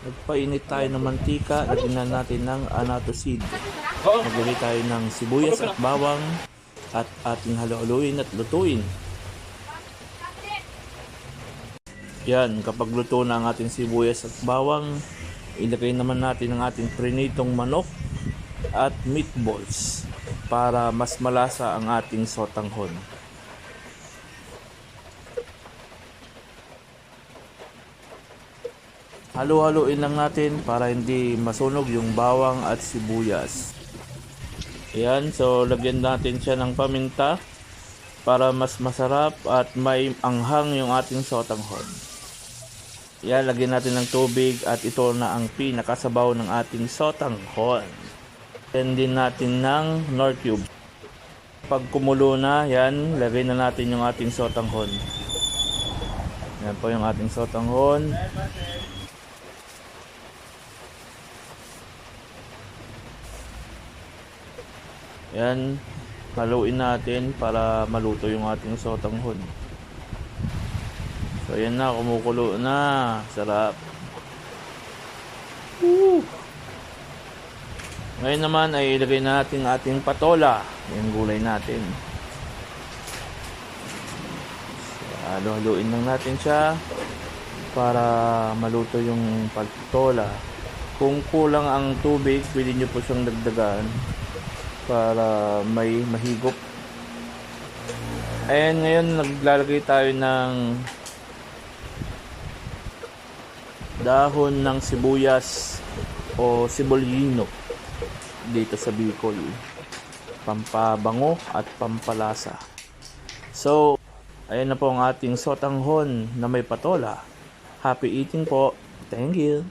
Nagpainit tayo ng mantika, lagyan na natin ng annatto seed. Maglagay tayo ng sibuyas at bawang at ating halo-haluin at lutuin. Yan, kapag luto na ang ating sibuyas at bawang, ilagay naman natin ang ating prinitong manok at meatballs para mas malasa ang ating sotanghon. Halo-haluin lang natin para hindi masunog yung bawang at sibuyas. Ayan, so lagyan natin siya ng paminta para mas masarap at may anghang yung ating sotanghon. Ayan, lagyan natin ng tubig at ito na ang pinakasabaw ng ating sotanghon. Lagyan din natin ng Knorr cube. Pag kumulo na, yan, lagay na natin yung ating sotanghon. Yan po yung ating sotanghon. Yan, haluin natin para maluto yung ating sotanghon. So yan na, kumukulo na. Sarap. Woo! Ngayon naman ay ilagay natin ating patola. Yung gulay natin. So, halo-haluin lang natin siya para maluto yung patola. Kung kulang ang tubig, pwede nyo po siyang dagdagan para may mahigop. Ayan, ngayon naglalagay tayo ng dahon ng sibuyas o sibolino dito sa Bicol. Pampabango at pampalasa. So, ayan na po ang ating sotanghon na may patola. Happy eating po. Thank you.